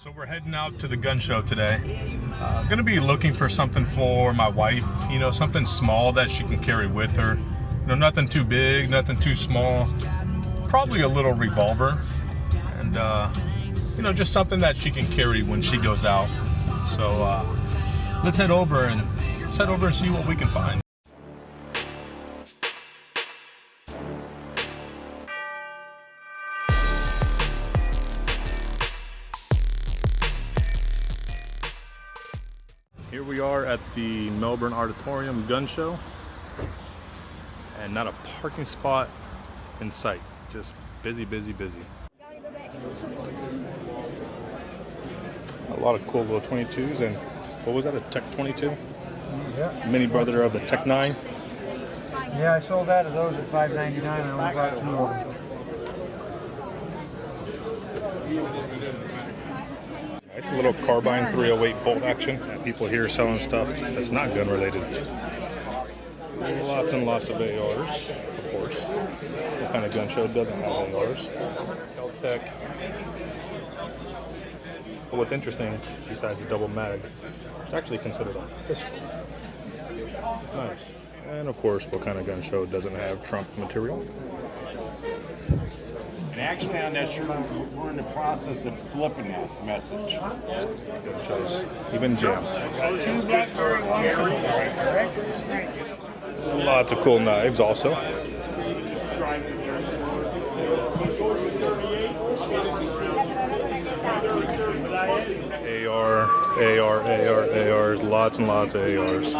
So we're heading out to the gun show today. Gonna be looking for something for my wife, you know, something small that she can carry with her. You know, nothing too big, nothing too small. Probably a little revolver, and you know, just something that she can carry when she goes out. So let's head over and see what we can find. Here we are at the Melbourne Auditorium gun show, and not a parking spot in sight. Just busy, busy, busy. A lot of cool little 22s, and what was that, a Tech 22? Yeah. Mini brother of the Tech 9. Yeah, I sold that to those at $5.99. I only got 2 of them. Nice little carbine 308 bolt action. People here selling stuff that's not gun related. Lots and lots of ARs, of course. What kind of gun show doesn't have ARs? Tech. But what's interesting, besides the double mag, it's actually considered a pistol. Nice. And of course, what kind of gun show doesn't have trunk material? And actually on that shirt, we're in the process of flipping that message. Gun shows, even jam. Lots of cool knives also. ARs, lots and lots of ARs.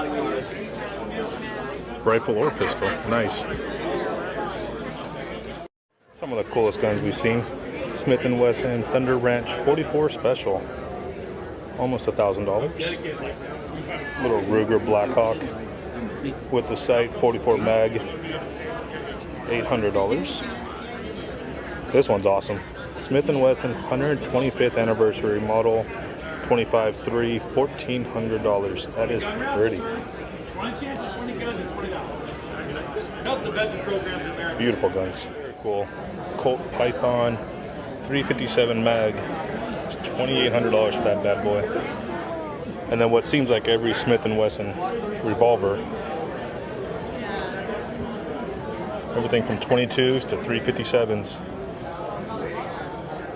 Rifle or pistol, nice. Some of the coolest guns we've seen. Smith & Wesson Thunder Ranch 44 Special, almost $1,000. Little Ruger Blackhawk with the sight, 44 mag, $800. This one's awesome. Smith & Wesson 125th anniversary model, 25.3, $1,400. That is pretty. Beautiful guns. Very cool. Colt Python 357 mag. It's $2,800 for that bad boy. And then what seems like every Smith & Wesson revolver. Everything from 22s to 357s.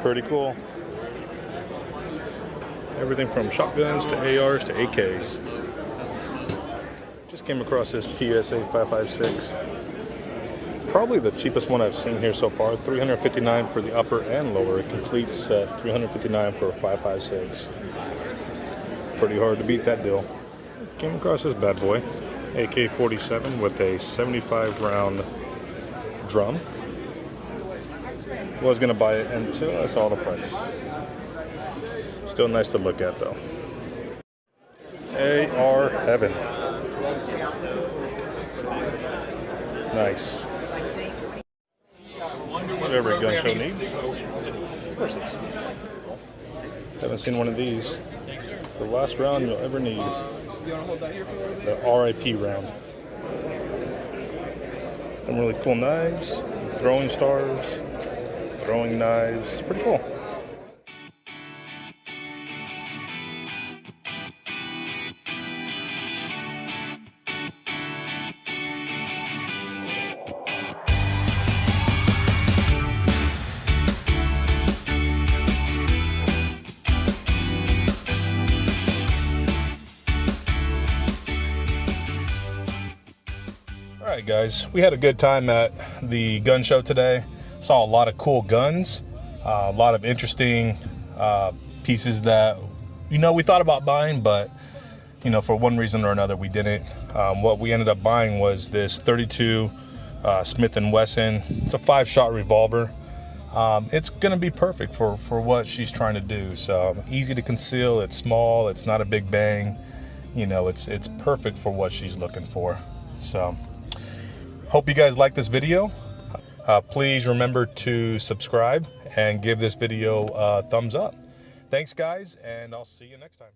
Pretty cool. Everything from shotguns to ARs to AKs. Just came across this PSA 556. Probably the cheapest one I've seen here so far. $359 for the upper and lower. It completes at $359 for a 556. Pretty hard to beat that deal. Came across this bad boy. AK-47 with a 75 round drum. Was gonna buy it until I saw the price. Still nice to look at though. AR heaven. Nice. Whatever a gun show needs. Horses. Haven't seen one of these. The last round you'll ever need. The RIP round. Some really cool knives. Throwing stars. Throwing knives. Pretty cool. Alright guys, we had a good time at the gun show today. Saw a lot of cool guns, a lot of interesting pieces that, you know, we thought about buying, but, you know, for one reason or another we didn't. What we ended up buying was this 32 Smith & Wesson. It's a 5-shot revolver. It's gonna be perfect for what she's trying to do. So easy to conceal, it's small, it's not a big bang. You know, it's perfect for what she's looking for. So hope you guys like this video. Please remember to subscribe and give this video a thumbs up. Thanks guys, and I'll see you next time.